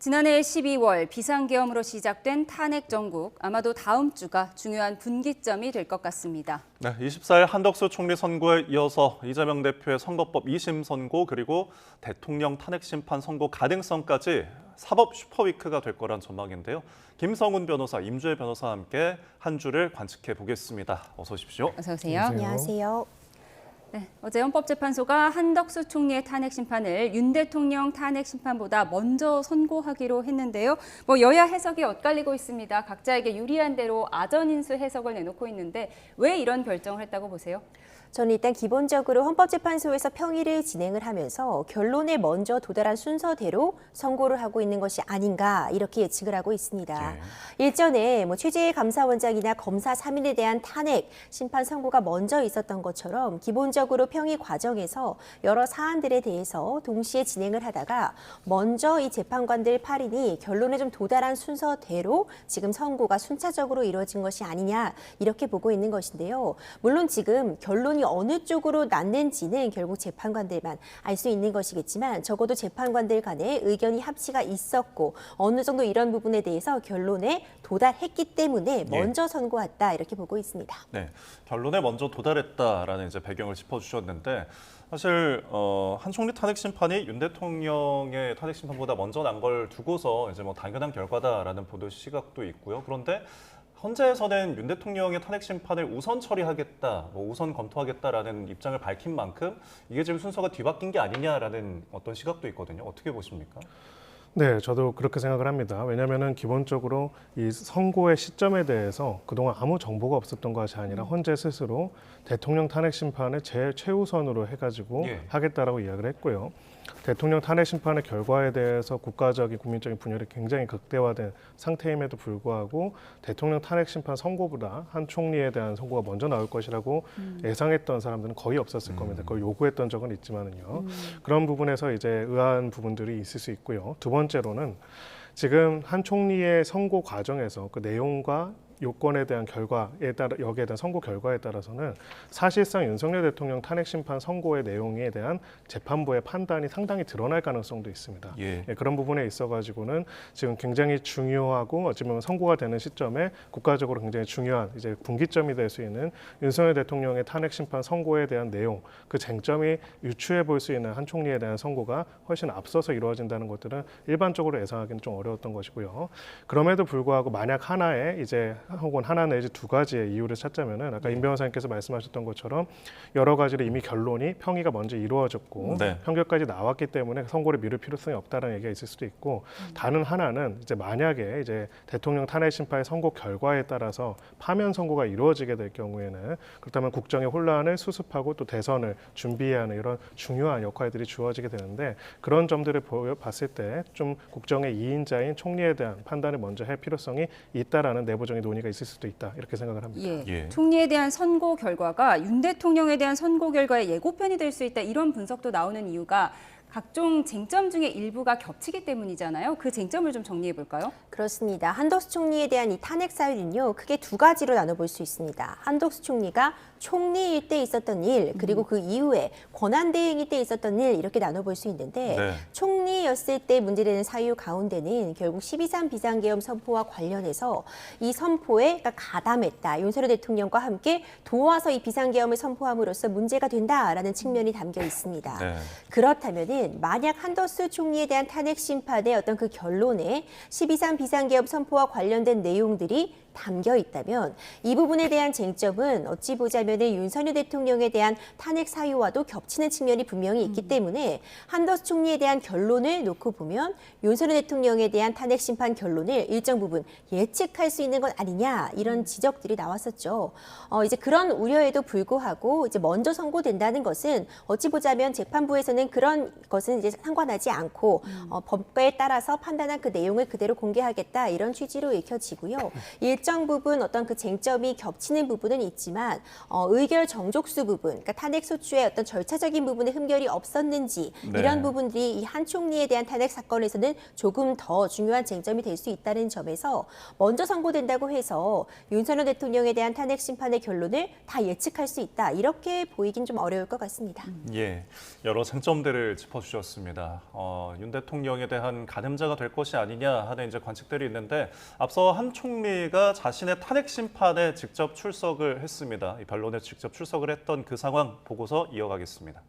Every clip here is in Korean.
지난해 12월 비상계엄으로 시작된 탄핵 정국, 아마도 다음 주가 중요한 분기점이 될 것 같습니다. 네, 24일 한덕수 총리 선고에 이어서 이재명 대표의 선거법 2심 선고 그리고 대통령 탄핵 심판 선고 가능성까지 사법 슈퍼위크가 될 거란 전망인데요. 김성훈 변호사, 임주혜 변호사와 함께 한 주를 관측해 보겠습니다. 어서 오십시오. 어서 오세요. 안녕하세요. 네, 어제 헌법재판소가 한덕수 총리의 탄핵 심판을 윤 대통령 탄핵 심판보다 먼저 선고하기로 했는데요. 여야 해석이 엇갈리고 있습니다. 각자에게 유리한 대로 아전인수 해석을 내놓고 있는데 왜 이런 결정을 했다고 보세요? 저는 일단 기본적으로 헌법재판소에서 평의를 진행을 하면서 결론에 먼저 도달한 순서대로 선고를 하고 있는 것이 아닌가 이렇게 예측을 하고 있습니다. 일전에 최재해 감사원장이나 검사 3인에 대한 탄핵, 심판 선고가 먼저 있었던 것처럼 기본적으로 평의 과정에서 여러 사안들에 대해서 동시에 진행을 하다가 먼저 이 재판관들 8인이 결론에 좀 도달한 순서대로 지금 선고가 순차적으로 이루어진 것이 아니냐 이렇게 보고 있는 것인데요. 물론 지금 결론이 어느 쪽으로 났는지는 결국 재판관들만 알 수 있는 것이겠지만 적어도 재판관들 간에 의견이 합치가 있었고 어느 정도 이런 부분에 대해서 결론에 도달했기 때문에 먼저 선고했다 이렇게 보고 있습니다. 네, 결론에 먼저 도달했다라는 이제 배경을 짚어주셨는데 사실 한 총리 탄핵 심판이 윤 대통령의 탄핵 심판보다 먼저 난 걸 두고서 이제 당연한 결과다라는 보도 시각도 있고요. 그런데 헌재에서는 윤 대통령의 탄핵 심판을 우선 처리하겠다, 우선 검토하겠다라는 입장을 밝힌 만큼 이게 지금 순서가 뒤바뀐 게 아니냐라는 어떤 시각도 있거든요. 어떻게 보십니까? 네, 저도 그렇게 생각을 합니다. 왜냐하면 기본적으로 이 선고의 시점에 대해서 그동안 아무 정보가 없었던 것이 아니라 헌재 스스로 대통령 탄핵 심판을 제일 최우선으로 해가지고 하겠다라고 이야기를 했고요. 대통령 탄핵 심판의 결과에 대해서 국가적인 국민적인 분열이 굉장히 극대화된 상태임에도 불구하고 대통령 탄핵 심판 선고보다 한 총리에 대한 선고가 먼저 나올 것이라고 예상했던 사람들은 거의 없었을 겁니다. 그걸 요구했던 적은 있지만은요. 그런 부분에서 이제 의아한 부분들이 있을 수 있고요. 두 번째로는 지금 한 총리의 선고 과정에서 그 내용과 요건에 대한 결과에 따라 여기에 대한 선고 결과에 따라서는 사실상 윤석열 대통령 탄핵 심판 선고의 내용에 대한 재판부의 판단이 상당히 드러날 가능성도 있습니다. 그런 부분에 있어가지고는 지금 굉장히 중요하고 어찌 보면 선고가 되는 시점에 국가적으로 굉장히 중요한 이제 분기점이 될 수 있는 윤석열 대통령의 탄핵 심판 선고에 대한 내용, 그 쟁점이 유추해 볼 수 있는 한 총리에 대한 선고가 훨씬 앞서서 이루어진다는 것들은 일반적으로 예상하기는 좀 어려웠던 것이고요. 그럼에도 불구하고 만약 하나의 이제 혹은 하나 내지 두 가지의 이유를 찾자면은 아까 임 변호사님께서 말씀하셨던 것처럼 여러 가지로 이미 결론이 평의가 먼저 이루어졌고 판결까지 나왔기 때문에 선고를 미룰 필요성이 없다는 얘기가 있을 수도 있고 다른 하나는 이제 만약에 이제 대통령 탄핵 심판의 선고 결과에 따라서 파면 선고가 이루어지게 될 경우에는 그렇다면 국정의 혼란을 수습하고 또 대선을 준비해야 하는 이런 중요한 역할들이 주어지게 되는데 그런 점들을 봤을 때 좀 국정의 2인자인 총리에 대한 판단을 먼저 할 필요성이 있다라는 내부적인 논의가 있을 수도 있다 이렇게 생각을 합니다. 총리에 대한 선고 결과가 윤 대통령에 대한 선고 결과의 예고편이 될 수 있다 이런 분석도 나오는 이유가 각종 쟁점 중에 일부가 겹치기 때문이잖아요. 그 쟁점을 좀 정리해 볼까요? 그렇습니다. 한덕수 총리에 대한 이 탄핵 사유는요, 크게 두 가지로 나눠볼 수 있습니다. 한덕수 총리가 총리일 때 있었던 일, 그리고 그 이후에 권한대행일 때 있었던 일 이렇게 나눠볼 수 있는데 총리였을 때 문제되는 사유 가운데는 결국 12.3 비상계엄 선포와 관련해서 이 선포에 가담했다. 윤석열 대통령과 함께 도와서 이 비상계엄을 선포함으로써 문제가 된다라는 측면이 담겨 있습니다. 그렇다면은 만약 한덕수 총리에 대한 탄핵 심판의 어떤 그 결론에 12.3 비상계엄 선포와 관련된 내용들이 담겨 있다면 이 부분에 대한 쟁점은 어찌 보자면 윤석열 대통령에 대한 탄핵 사유와도 겹치는 측면이 분명히 있기 때문에 한덕수 총리에 대한 결론을 놓고 보면 윤석열 대통령에 대한 탄핵 심판 결론을 일정 부분 예측할 수 있는 것 아니냐 이런 지적들이 나왔었죠. 이제 그런 우려에도 불구하고 이제 먼저 선고된다는 것은 어찌 보자면 재판부에서는 그런 것은 이제 상관하지 않고 법과에 따라서 판단한 그 내용을 그대로 공개하겠다 이런 취지로 읽혀지고요. 일정 부분 어떤 그 쟁점이 겹치는 부분은 있지만 의결 정족수 부분, 그러니까 탄핵 소추의 어떤 절차적인 부분에 흠결이 없었는지 이런 부분들이 이 한 총리에 대한 탄핵 사건에서는 조금 더 중요한 쟁점이 될 수 있다는 점에서 먼저 선고된다고 해서 윤석열 대통령에 대한 탄핵 심판의 결론을 다 예측할 수 있다 이렇게 보이긴 좀 어려울 것 같습니다. 여러 쟁점들을 짚어 짚어주셨습니다. 윤 대통령에 대한 가늠자가 될 것이 아니냐 하는 이제 관측들이 있는데 앞서 한 총리가 자신의 탄핵 심판에 직접 출석을 했습니다. 이 변론에 직접 출석을 했던 그 상황 보고서 이어가겠습니다.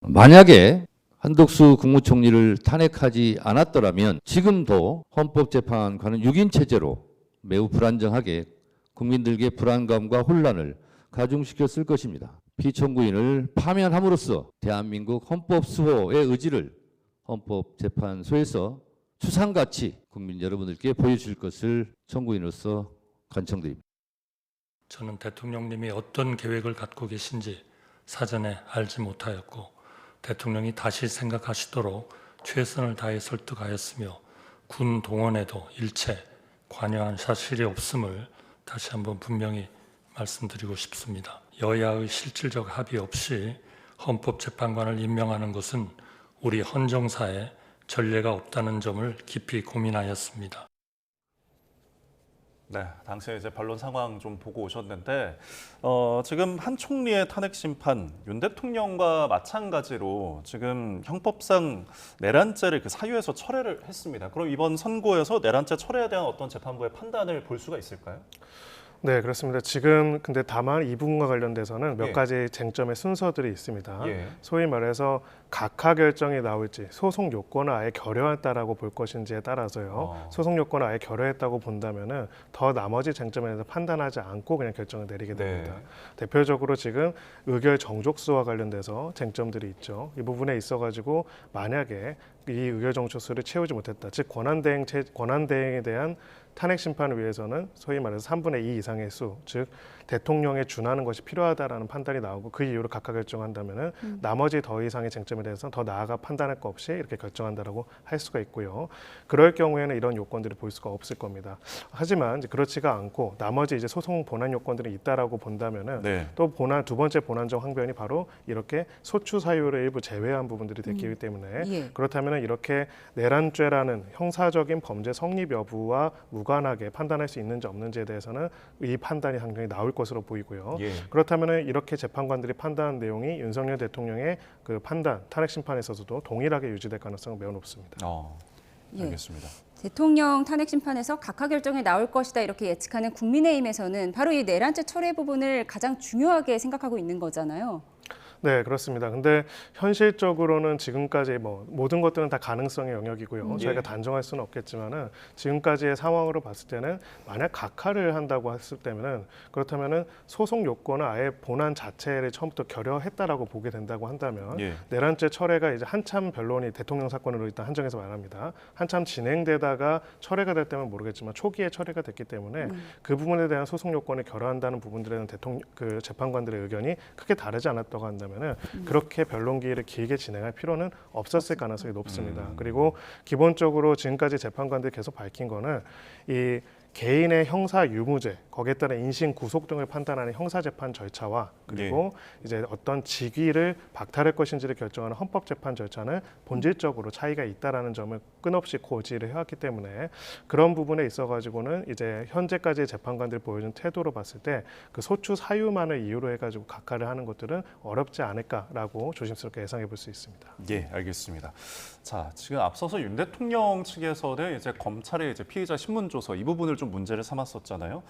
만약에 한덕수 국무총리를 탄핵하지 않았더라면 지금도 헌법재판관은 6인 체제로 매우 불안정하게 국민들에게 불안감과 혼란을 가중시켰을 것입니다. 피청구인을 파면함으로써 대한민국 헌법 수호의 의지를 헌법재판소에서 추상같이 국민 여러분들께 보여줄 것을 청구인으로서 간청드립니다. 저는 대통령님이 어떤 계획을 갖고 계신지 사전에 알지 못하였고 대통령이 다시 생각하시도록 최선을 다해 설득하였으며 군 동원에도 일체 관여한 사실이 없음을 다시 한번 분명히 말씀드리고 싶습니다. 여야의 실질적 합의 없이 헌법재판관을 임명하는 것은 우리 헌정사에 전례가 없다는 점을 깊이 고민하였습니다. 네, 당시에 이제 변론 상황 좀 보고 오셨는데 지금 한 총리의 탄핵 심판, 윤 대통령과 마찬가지로 지금 형법상 내란죄를 그 사유에서 철회를 했습니다. 그럼 이번 선고에서 내란죄 철회에 대한 어떤 재판부의 판단을 볼 수가 있을까요? 네, 그렇습니다. 지금 근데 다만 이 부분과 관련돼서는 몇 예. 가지 쟁점의 순서들이 있습니다. 예. 소위 말해서 각하 결정이 나올지 소송 요건을 아예 결여했다라고 볼 것인지에 따라서요. 소송 요건을 아예 결여했다고 본다면은 더 나머지 쟁점에 대해서 판단하지 않고 그냥 결정을 내리게 됩니다. 네. 대표적으로 지금 의결 정족수와 관련돼서 쟁점들이 있죠. 이 부분에 있어가지고 만약에 이 의결 정족수를 채우지 못했다, 즉 권한대행에 대한 탄핵 심판을 위해서는 소위 말해서 3분의 2 이상의 수, 즉 대통령에 준하는 것이 필요하다라는 판단이 나오고 그 이유로 각하 결정한다면은 나머지 더 이상의 쟁점에 대해서는 더 나아가 판단할 거 없이 이렇게 결정한다라고 할 수가 있고요. 그럴 경우에는 이런 요건들을 볼 수가 없을 겁니다. 하지만 이제 그렇지가 않고 나머지 이제 소송 본안 요건들이 있다라고 본다면은 네. 또 두 번째 본안적 항변이 바로 이렇게 소추 사유를 일부 제외한 부분들이 됐기 때문에 예. 그렇다면 이렇게 내란죄라는 형사적인 범죄 성립 여부와 무관하게 판단할 수 있는지 없는지에 대해서는 이 판단이 상당히 나올 것으로 보이고요. 예. 그렇다면 이렇게 재판관들이 판단한 내용이 윤석열 대통령의 그 판단, 탄핵 심판에 있어서도 동일하게 유지될 가능성은 매우 높습니다. 예. 알겠습니다. 대통령 탄핵 심판에서 각하 결정이 나올 것이다 이렇게 예측하는 국민의힘에서는 바로 이 내란죄 철회 부분을 가장 중요하게 생각하고 있는 거잖아요. 네, 그렇습니다. 근데 현실적으로는 지금까지 뭐 모든 것들은 다 가능성의 영역이고요. 저희가 단정할 수는 없겠지만은 지금까지의 상황으로 봤을 때는 만약 각하를 한다고 했을 때면은 그렇다면은 소송 요건을 아예 본안 자체를 처음부터 결여했다라고 보게 된다고 한다면 예. 내란죄 철회가 이제 한참 변론이 대통령 사건으로 일단 한정해서 말합니다. 한참 진행되다가 철회가 될 때면 모르겠지만 초기에 철회가 됐기 때문에 그 부분에 대한 소송 요건을 결여한다는 부분들에는 그 재판관들의 의견이 크게 다르지 않았다고 한다면 그렇게 변론 기일을 길게 진행할 필요는 없었을 가능성이 높습니다. 그리고 기본적으로 지금까지 재판관들이 계속 밝힌 거는 이 개인의 형사 유무죄, 거기에 따른 인신 구속 등을 판단하는 형사재판 절차와 그리고 이제 어떤 직위를 박탈할 것인지를 결정하는 헌법재판 절차는 본질적으로 차이가 있다라는 점을 끊없이 고지를 해왔기 때문에 그런 부분에 있어가지고는 이제 현재까지 재판관들이 보여준 태도로 봤을 때 그 소추 사유만을 이유로 해가지고 각하를 하는 것들은 어렵지 않을까라고 조심스럽게 예상해 볼 수 있습니다. 예, 알겠습니다. 자, 지금 앞서서 윤 대통령 측에서는 이제 검찰의 이제 피의자 신문조서 이 부분을 좀 문제를 삼았었잖아요.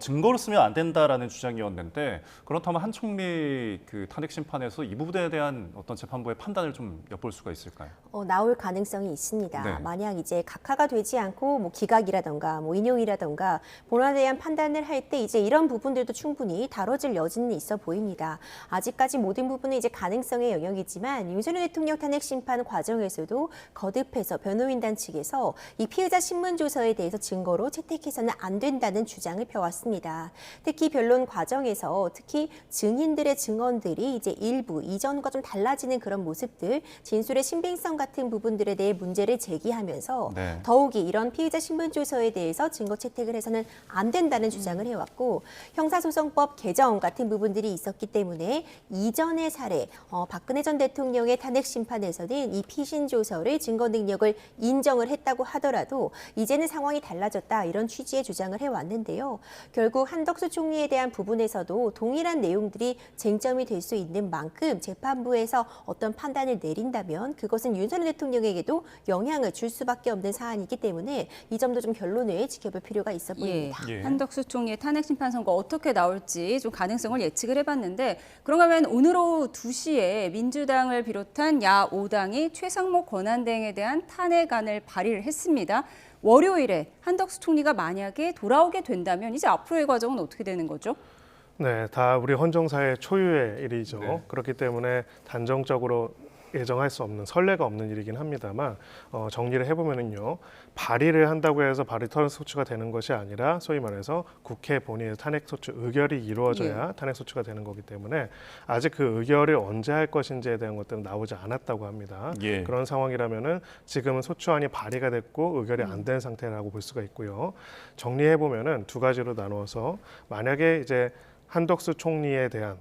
증거로 쓰면 안 된다라는 주장이었는데 그렇다면 한 총리 그 탄핵 심판에서 이 부분에 대한 어떤 재판부의 판단을 좀 엿볼 수가 있을까요? 나올 가능성이 있습니다. 네. 만약 이제 각하가 되지 않고 뭐 기각이라던가 뭐 인용이라던가 본안에 대한 판단을 할 때 이제 이런 부분들도 충분히 다뤄질 여지는 있어 보입니다. 아직까지 모든 부분은 이제 가능성의 영역이지만 윤석열 대통령 탄핵 심판 과정에서도 거듭해서 변호인단 측에서 이 피의자 신문조서에 대해서 증거로 채택해서는 안 된다는 주장을 펴왔습니다. 특히 변론 과정에서 특히 증인들의 증언들이 이제 일부 이전과 좀 달라지는 그런 모습들, 진술의 신빙성 같은 부분들에 대해 문제를 제기하면서 네. 더욱이 이런 피의자 신문조서에 대해서 증거 채택을 해서는 안 된다는 주장을 해왔고 형사소송법 개정 같은 부분들이 있었기 때문에 이전의 사례, 박근혜 전 대통령의 탄핵 심판에서는 이 피신조서를 증거 능력을 인정을 했다고 하더라도 이제는 상황이 달라졌다 이런 취지의 주장을 해왔는데요. 결국 한덕수 총리에 대한 부분에서도 동일한 내용들이 쟁점이 될 수 있는 만큼 재판부에서 어떤 판단을 내린다면 그것은 윤석열 대통령에게도 영향을 줄 수밖에 없는 사안이기 때문에 이 점도 좀 결론을 지켜볼 필요가 있어 보입니다. 예. 한덕수 총리의 탄핵 심판 선고 어떻게 나올지 좀 가능성을 예측을 해봤는데 그런가 하면 오늘 오후 2시에 민주당을 비롯한 야5당이 최상목 권한대행에 대한 탄핵안을 발의를 했습니다. 월요일에 한덕수 총리가 만약에 돌아오게 된다면 이제 앞으로의 과정은 어떻게 되는 거죠? 네, 다 우리 헌정사의 초유의 일이죠. 네. 그렇기 때문에 단정적으로 예정할 수 없는 선례가 없는 일이긴 합니다만 정리를 해보면은요, 발의를 한다고 해서 발의 터널 소추가 되는 것이 아니라 소위 말해서 국회 본회의 탄핵 소추 의결이 이루어져야 탄핵 소추가 되는 거기 때문에 아직 그 의결을 언제 할 것인지에 대한 것들은 나오지 않았다고 합니다. 예. 그런 상황이라면은 지금은 소추안이 발의가 됐고 의결이 안 된 상태라고 볼 수가 있고요. 정리해 보면은 두 가지로 나누어서 만약에 이제 한덕수 총리에 대한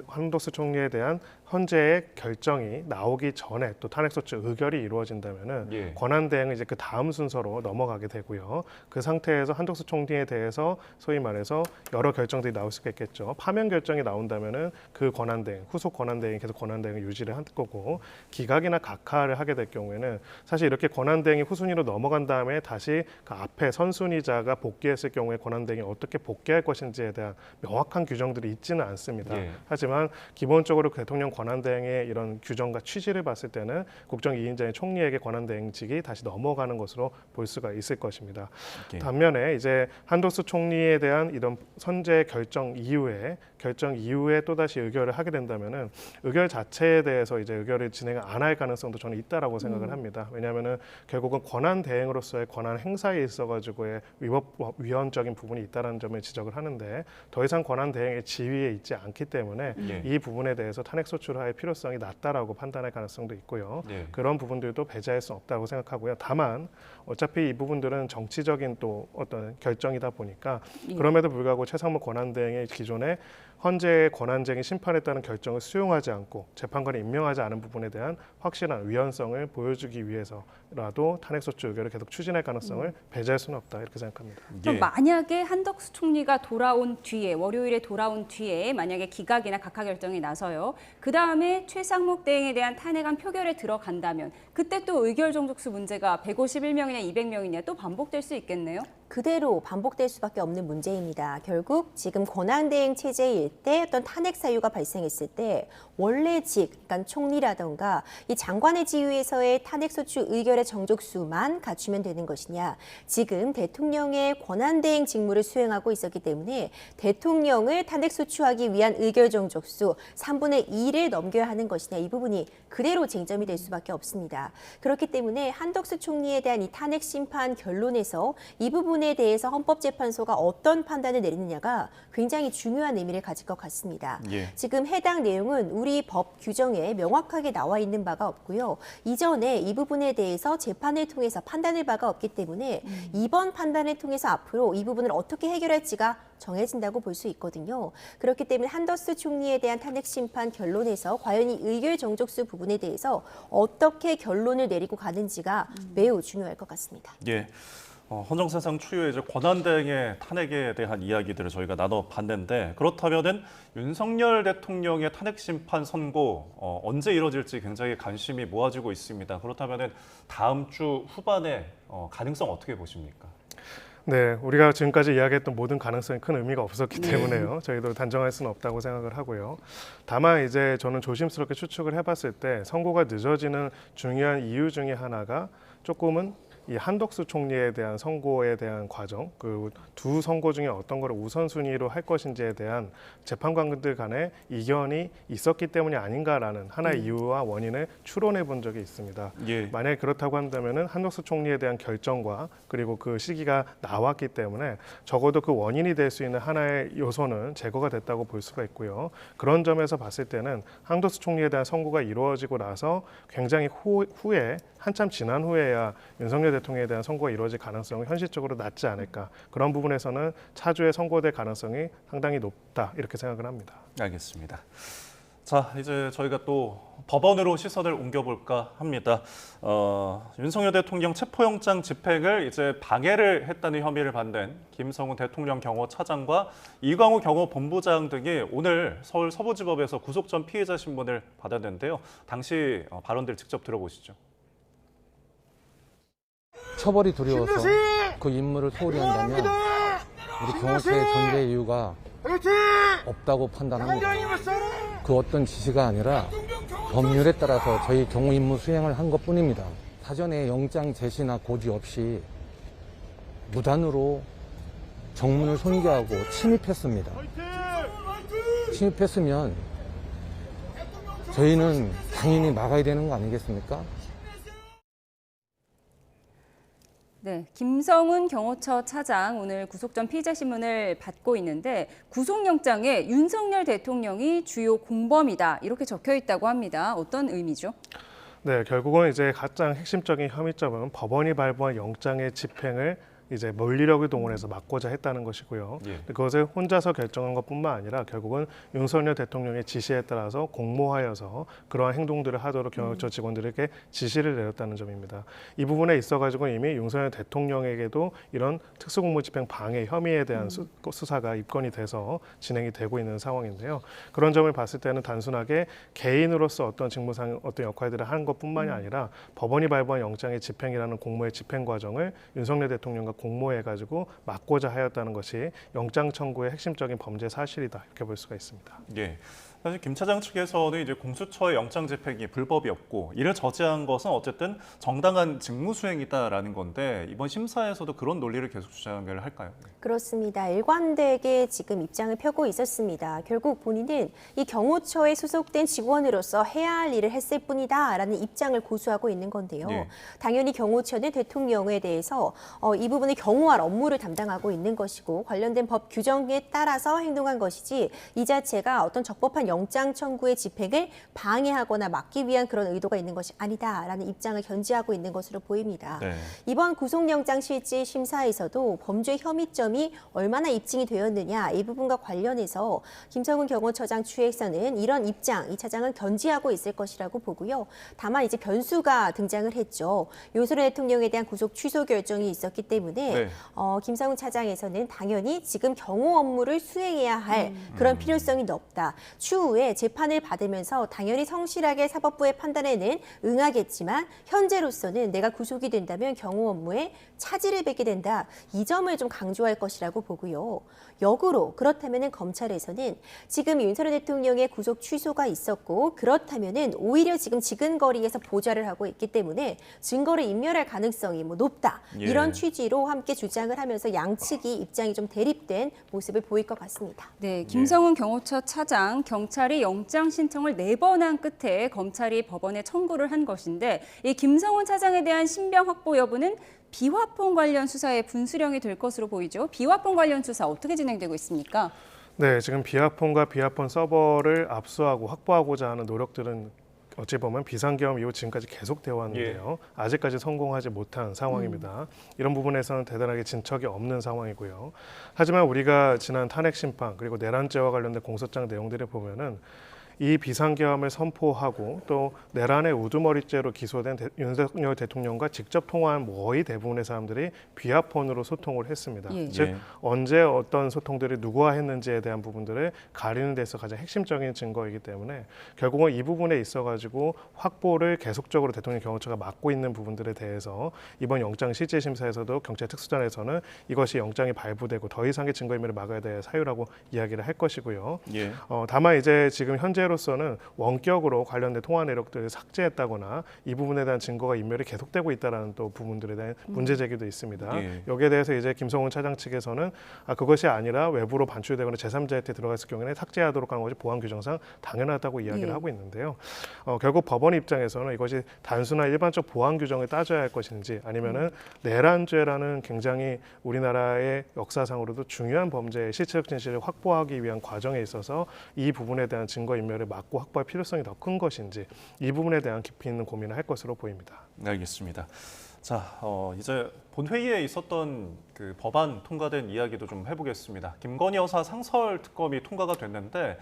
한덕수 총리에 대한 헌재의 결정이 나오기 전에 또 탄핵소추 의결이 이루어진다면은 예. 권한대행은 이제 그 다음 순서로 넘어가게 되고요. 그 상태에서 한덕수 총리에 대해서 소위 말해서 여러 결정들이 나올 수가 있겠죠. 파면 결정이 나온다면은 그 권한대행, 후속 권한대행이 계속 권한대행을 유지를 할 거고, 기각이나 각하를 하게 될 경우에는 사실 이렇게 권한대행이 후순위로 넘어간 다음에 다시 그 앞에 선순위자가 복귀했을 경우에 권한대행이 어떻게 복귀할 것인지에 대한 명확한 규정들이 있지는 않습니다. 예. 하지만 기본적으로 대통령 권한대행의 이런 규정과 취지를 봤을 때는 국정 2인자인 총리에게 권한대행직이 다시 넘어가는 것으로 볼 수가 있을 것입니다. 예. 반면에 이제 한덕수 총리에 대한 이런 선제 결정 이후에 또다시 의결을 하게 된다면은 의결 자체에 대해서 이제 의결을 진행 안 할 가능성도 저는 있다라고 생각을 합니다. 왜냐하면은 결국은 권한대행으로서의 권한 행사에 있어가지고의 위헌적인 부분이 있다라는 점을 지적을 하는데 더 이상 권한대행의 지위에 있지 않기 때문에 예. 이 부분에 대해서 탄핵소추를 할 필요성이 낮다라고 판단할 가능성도 있고요. 예. 그런 부분들도 배제할 수 없다고 생각하고요. 다만 어차피 이 부분들은 정치적인 또 어떤 결정이다 보니까 그럼에도 불구하고 최상목 권한대행의 기존에 헌재의 권한쟁의 심판했다는 결정을 수용하지 않고 재판관이 임명하지 않은 부분에 대한 확실한 위헌성을 보여주기 위해서라도 탄핵소추 의결을 계속 추진할 가능성을 배제할 수는 없다 이렇게 생각합니다. 그럼 만약에 한덕수 총리가 돌아온 뒤에 월요일에 돌아온 뒤에 만약에 기각이나 각하 결정이 나서요. 그 다음에 최상목 대행에 대한 탄핵안 표결에 들어간다면 그때 또 의결 정족수 문제가 151명이냐 200명이냐 또 반복될 수 있겠네요. 그대로 반복될 수밖에 없는 문제입니다. 결국 지금 권한대행 체제일 때 어떤 탄핵 사유가 발생했을 때 원래직, 그러니까 총리라던가 이 장관의 지위에서의 탄핵소추 의결의 정족수만 갖추면 되는 것이냐. 지금 대통령의 권한대행 직무를 수행하고 있었기 때문에 대통령을 탄핵소추하기 위한 의결 정족수 3분의 2를 넘겨야 하는 것이냐. 이 부분이 그대로 쟁점이 될 수밖에 없습니다. 그렇기 때문에 한덕수 총리에 대한 이 탄핵 심판 결론에서 이 부분에 대해서 헌법재판소가 어떤 판단을 내리느냐가 굉장히 중요한 의미를 가질 것 같습니다. 예. 지금 해당 내용은 우리 법 규정에 명확하게 나와 있는 바가 없고요. 이전에 이 부분에 대해서 재판을 통해서 판단할 바가 없기 때문에 이번 판단을 통해서 앞으로 이 부분을 어떻게 해결할지가 정해진다고 볼 수 있거든요. 그렇기 때문에 한덕수 총리에 대한 탄핵 심판 결론에서 과연 이 의결 정족수 부분에 대해서 어떻게 결론을 내리고 가는지가 매우 중요할 것 같습니다. 예. 헌정사상 초유의 이제 권한대행의 탄핵에 대한 이야기들을 저희가 나눠봤는데 그렇다면은 윤석열 대통령의 탄핵 심판 선고 언제 이뤄질지 굉장히 관심이 모아지고 있습니다. 그렇다면은 다음 주 후반에 가능성 어떻게 보십니까? 네, 우리가 지금까지 이야기했던 모든 가능성이 큰 의미가 없었기 때문에요. 저희도 단정할 수는 없다고 생각을 하고요. 다만 이제 저는 조심스럽게 추측을 해봤을 때 선고가 늦어지는 중요한 이유 중에 하나가 조금은 이 한덕수 총리에 대한 선고에 대한 과정, 그 두 선고 중에 어떤 거를 우선순위로 할 것인지에 대한 재판관들 간의 이견이 있었기 때문이 아닌가라는 하나의 이유와 원인을 추론해 본 적이 있습니다. 예. 만약에 그렇다고 한다면은 한덕수 총리에 대한 결정과 그리고 그 시기가 나왔기 때문에 적어도 그 원인이 될 수 있는 하나의 요소는 제거가 됐다고 볼 수가 있고요. 그런 점에서 봤을 때는 한덕수 총리에 대한 선고가 이루어지고 나서 굉장히 후에 한참 지난 후에야 윤석열 대통령에 대한 선고가 이루어질 가능성은 현실적으로 낮지 않을까. 그런 부분에서는 차주에 선고될 가능성이 상당히 높다 이렇게 생각을 합니다. 알겠습니다. 자, 이제 저희가 또 법원으로 시선을 옮겨볼까 합니다. 윤석열 대통령 체포영장 집행을 이제 방해를 했다는 혐의를 받는 김성훈 대통령 경호차장과 이광우 경호본부장 등이 오늘 서울 서부지법에서 구속 전 피의자 신문을 받았는데요. 당시 발언들 직접 들어보시죠. 처벌이 두려워서 그 임무를 소홀히 한다면 우리 경호처의 존재 이유가 없다고 판단합니다. 그 어떤 지시가 아니라 법률에 따라서 저희 경호 임무 수행을 한 것뿐입니다. 사전에 영장 제시나 고지 없이 무단으로 정문을 손괴하고 침입했습니다. 침입했으면 저희는 당연히 막아야 되는 거 아니겠습니까? 네, 김성훈 경호처 차장 오늘 구속 전 피의자 신문을 받고 있는데 구속영장에 윤석열 대통령이 주요 공범이다 이렇게 적혀 있다고 합니다. 어떤 의미죠? 네, 결국은 이제 가장 핵심적인 혐의점은 법원이 발부한 영장의 집행을 이제 물리력을 동원해서 막고자 했다는 것이고요. 그것을 혼자서 결정한 것뿐만 아니라 결국은 윤석열 대통령의 지시에 따라서 공모하여서 그러한 행동들을 하도록 경호처 직원들에게 지시를 내렸다는 점입니다. 이 부분에 있어가지고 이미 윤석열 대통령에게도 이런 특수공무집행 방해 혐의에 대한 수사가 입건이 돼서 진행이 되고 있는 상황인데요. 그런 점을 봤을 때는 단순하게 개인으로서 어떤 직무상 어떤 역할들을 하는 것뿐만이 아니라 법원이 발부한 영장의 집행이라는 공모의 집행 과정을 윤석열 대통령과 공모해가지고 막고자 하였다는 것이 영장 청구의 핵심적인 범죄 사실이다 이렇게 볼 수가 있습니다. 예. 사실 김 차장 측에서는 이제 공수처의 영장 집행이 불법이었고 이를 저지한 것은 어쨌든 정당한 직무 수행이다라는 건데 이번 심사에서도 그런 논리를 계속 주장을 할까요? 그렇습니다. 일관되게 지금 입장을 펴고 있었습니다. 결국 본인은 이 경호처에 소속된 직원으로서 해야 할 일을 했을 뿐이다라는 입장을 고수하고 있는 건데요. 예. 당연히 경호처는 대통령에 대해서 이 부분을 경호할 업무를 담당하고 있는 것이고 관련된 법 규정에 따라서 행동한 것이지 이 자체가 어떤 적법한 영장 청구의 집행을 방해하거나 막기 위한 그런 의도가 있는 것이 아니다라는 입장을 견지하고 있는 것으로 보입니다. 네. 이번 구속영장 실질 심사에서도 범죄 혐의점이 얼마나 입증이 되었느냐 이 부분과 관련해서 김성훈 경호처장 측에서는 이런 입장, 이 차장은 견지하고 있을 것이라고 보고요. 다만 이제 변수가 등장을 했죠. 윤석열 대통령에 대한 구속 취소 결정이 있었기 때문에 네. 김성훈 차장에서는 당연히 지금 경호 업무를 수행해야 할 그런 필요성이 높다. 추후에 재판을 받으면서 당연히 성실하게 사법부의 판단에는 응하겠지만 현재로서는 내가 구속이 된다면 경호 업무에 차질을 빚게 된다. 이 점을 좀 강조할 것이라고 보고요. 역으로 그렇다면 검찰에서는 지금 윤석열 대통령의 구속 취소가 있었고 그렇다면 오히려 지금 지근거리에서 보좌를 하고 있기 때문에 증거를 인멸할 가능성이 높다. 예. 이런 취지로 함께 주장을 하면서 양측이 입장이 좀 대립된 모습을 보일 것 같습니다. 네, 김성훈 경호처 차장, 경찰이 영장 신청을 4번 한 끝에 검찰이 법원에 청구를 한 것인데 이 김성훈 차장에 대한 신병 확보 여부는 비화폰 관련 수사의 분수령이 될 것으로 보이죠. 비화폰 관련 수사 어떻게 진행되고 있습니까? 네, 지금 비화폰과 비화폰 서버를 압수하고 확보하고자 하는 노력들은 어찌 보면 비상계엄 이후 지금까지 계속되어 왔는데요. 아직까지 성공하지 못한 상황입니다. 이런 부분에서는 대단하게 진척이 없는 상황이고요. 하지만 우리가 지난 탄핵 심판 그리고 내란죄와 관련된 공소장 내용들을 보면은 이 비상계엄을 선포하고 또 내란의 우두머리죄로 기소된 윤석열 대통령과 직접 통화한 거의 대부분의 사람들이 비화폰으로 소통을 했습니다. 예. 즉 예. 언제 어떤 소통들이 누구와 했는지에 대한 부분들을 가리는 데서 가장 핵심적인 증거이기 때문에 결국은 이 부분에 있어가지고 확보를 계속적으로 대통령 경호처가 막고 있는 부분들에 대해서 이번 영장 실질 심사에서도 경찰 특수단에서는 이것이 영장이 발부되고 더 이상의 증거인멸을 막아야 될 사유라고 이야기를 할 것이고요. 예. 다만 이제 지금 현재로서는 원격으로 관련된 통화 내역들을 삭제했다거나 이 부분에 대한 증거가 인멸이 계속되고 있다는 또 부분들에 대한 문제 제기도 있습니다. 예. 여기에 대해서 이제 김성훈 차장 측에서는 그것이 아니라 외부로 반출되거나 제3자한테 들어갔을 경우에는 삭제하도록 하는 것이 보안 규정상 당연하다고 이야기를 하고 있는데요. 결국 법원 입장에서는 이것이 단순한 일반적 보안 규정을 따져야 할 것인지 아니면은 내란죄라는 굉장히 우리나라의 역사상으로도 중요한 범죄의 실체적 진실을 확보하기 위한 과정에 있어서 이 부분에 대한 증거 인멸을 막고 확보할 필요성이 더 큰 것인지 이 부분에 대한 깊이 있는 고민을 할 것으로 보입니다. 알겠습니다. 자, 이제 본회의에 있었던 그 법안 통과된 이야기도 좀 해보겠습니다. 김건희 여사 상설 특검이 통과가 됐는데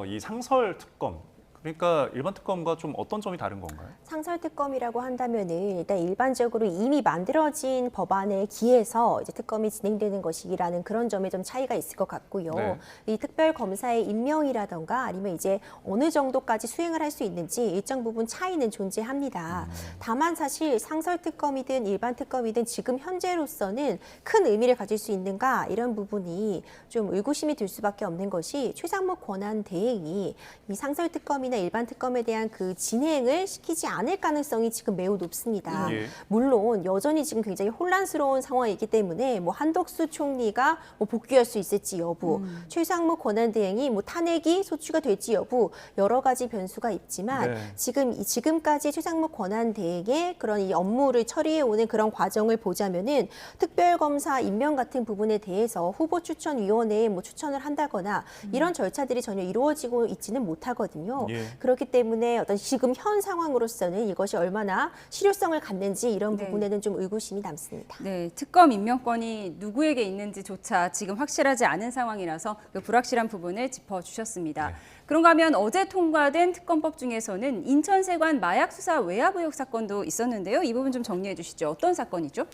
이 상설 특검 그러니까 일반 특검과 좀 어떤 점이 다른 건가요? 상설특검이라고 한다면은 일단 일반적으로 이미 만들어진 법안에 기해서 이제 특검이 진행되는 것이라는 그런 점에 좀 차이가 있을 것 같고요. 네. 이 특별검사의 임명이라던가 아니면 이제 어느 정도까지 수행을 할 수 있는지 일정 부분 차이는 존재합니다. 다만 사실 상설특검이든 일반 특검이든 지금 현재로서는 큰 의미를 가질 수 있는가 이런 부분이 좀 의구심이 들 수밖에 없는 것이 최상목 권한대행이 이 상설특검이나 일반 특검에 대한 그 진행을 시키지 않을 가능성이 지금 매우 높습니다. 예. 물론 여전히 지금 굉장히 혼란스러운 상황이기 때문에 뭐 한덕수 총리가 뭐 복귀할 수 있을지 여부, 최상목 권한대행이 뭐 탄핵이 소추가 될지 여부 여러 가지 변수가 있지만 네. 지금까지 최상목 권한대행의 그런 이 업무를 처리해 오는 그런 과정을 보자면은 특별검사 임명 같은 부분에 대해서 후보추천위원회에 뭐 추천을 한다거나 이런 절차들이 전혀 이루어지고 있지는 못하거든요. 예. 그렇기 때문에 어떤 지금 현 상황으로서는 이것이 얼마나 실효성을 갖는지 이런 네. 부분에는 좀 의구심이 남습니다. 네, 특검 임명권이 누구에게 있는지조차 지금 확실하지 않은 상황이라서 그 불확실한 부분을 짚어주셨습니다. 그런가 하면 어제 통과된 특검법 중에서는 인천세관 마약 수사 외압 의혹 사건도 있었는데요. 이 부분 좀 정리해 주시죠. 어떤 사건이죠?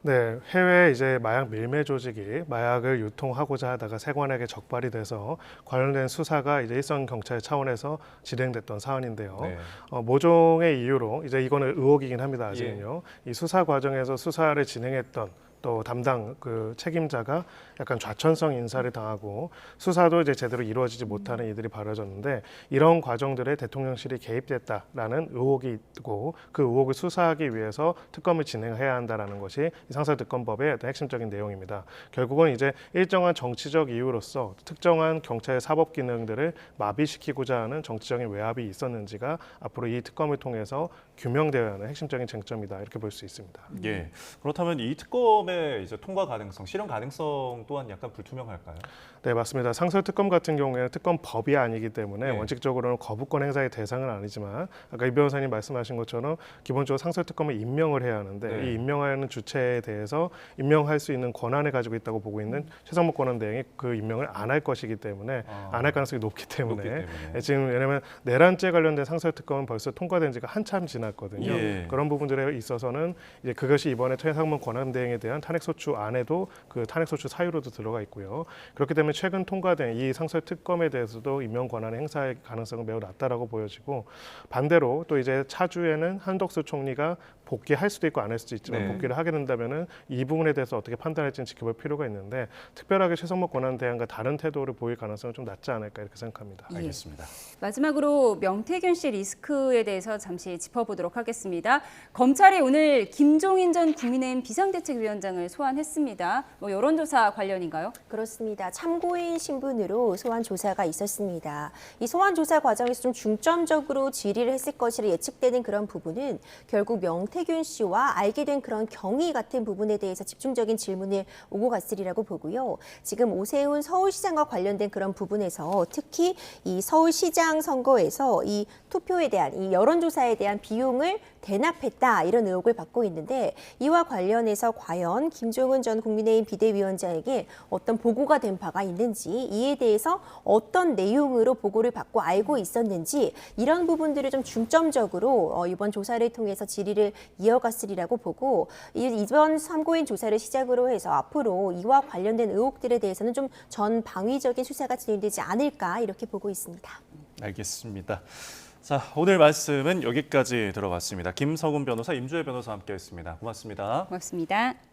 네, 해외 이제 마약 밀매 조직이 마약을 유통하고자 하다가 세관에게 적발이 돼서 관련된 수사가 이제 일선 경찰 차원에서 진행됐던 사안인데요. 네. 모종의 이유로 이제 이거는 의혹이긴 합니다. 아직은요. 이 수사 과정에서 수사를 진행했던 또 담당 그 책임자가 약간 좌천성 인사를 당하고 수사도 이제 제대로 이루어지지 못하는 일들이 벌어졌는데 이런 과정들에 대통령실이 개입됐다라는 의혹이 있고 그 의혹을 수사하기 위해서 특검을 진행해야 한다라는 것이 이 상설특검법의 어떤 핵심적인 내용입니다. 결국은 이제 일정한 정치적 이유로서 특정한 경찰의 사법 기능들을 마비시키고자 하는 정치적인 외압이 있었는지가 앞으로 이 특검을 통해서 규명되어야 하는 핵심적인 쟁점이다 이렇게 볼 수 있습니다. 예. 그렇다면 이 특검의 이제 통과 가능성, 실현 가능성 또한 약간 불투명할까요? 네, 맞습니다. 상설특검 같은 경우에는 특검법이 아니기 때문에 네. 원칙적으로는 거부권 행사의 대상은 아니지만 아까 이 변호사님 말씀하신 것처럼 기본적으로 상설특검을 임명을 해야 하는데 네. 이 임명하는 주체에 대해서 임명할 수 있는 권한을 가지고 있다고 보고 있는 최상목 권한대행이 그 임명을 안 할 것이기 때문에 안 할 가능성이 높기 때문에 지금 왜냐하면 내란죄 관련된 상설특검은 벌써 통과된 지가 한참 지났거든요. 예. 그런 부분들에 있어서는 이제 그것이 이번에 최상목 권한대행에 대한 탄핵소추 안에도 그 탄핵소추 사유로도 들어가 있고요. 그렇기 때문에 최근 통과된 이 상설특검에 대해서도 임명 권한의 행사의 가능성은 매우 낮다라고 보여지고 반대로 또 이제 차주에는 한덕수 총리가 복귀할 수도 있고 안 할 수도 있지만 네. 복귀를 하게 된다면은 이 부분에 대해서 어떻게 판단할지는 지켜볼 필요가 있는데 특별하게 최상목 권한대행과 다른 태도를 보일 가능성은 좀 낮지 않을까 이렇게 생각합니다. 예. 알겠습니다. 마지막으로 명태균 씨 리스크에 대해서 잠시 짚어보도록 하겠습니다. 검찰이 오늘 김종인 전 국민의힘 비상대책위원장을 소환했습니다. 뭐 여론조사 관련인가요? 그렇습니다. 참고인 신분으로 소환 조사가 있었습니다. 이 소환 조사 과정에서 좀 중점적으로 질의를 했을 것이라 예측되는 그런 부분은 결국 명태균 씨와 알게 된 그런 경위 같은 부분에 대해서 집중적인 질문을 오고 갔으리라고 보고요. 지금 오세훈 서울시장과 관련된 그런 부분에서 특히 이 서울시장 선거에서 이 투표에 대한 이 여론조사에 대한 비용을 대납했다 이런 의혹을 받고 있는데 이와 관련해서 과연 김종인 전 국민의힘 비대위원장에게 어떤 보고가 된 바가 있는지 이에 대해서 어떤 내용으로 보고를 받고 알고 있었는지 이런 부분들을 좀 중점적으로 이번 조사를 통해서 질의를 이어갔으리라고 보고 이번 참고인 조사를 시작으로 해서 앞으로 이와 관련된 의혹들에 대해서는 좀 전 방위적인 수사가 진행되지 않을까 이렇게 보고 있습니다. 알겠습니다. 자, 오늘 말씀은 여기까지 들어봤습니다. 김석훈 변호사, 임주혜 변호사와 함께했습니다. 고맙습니다. 고맙습니다.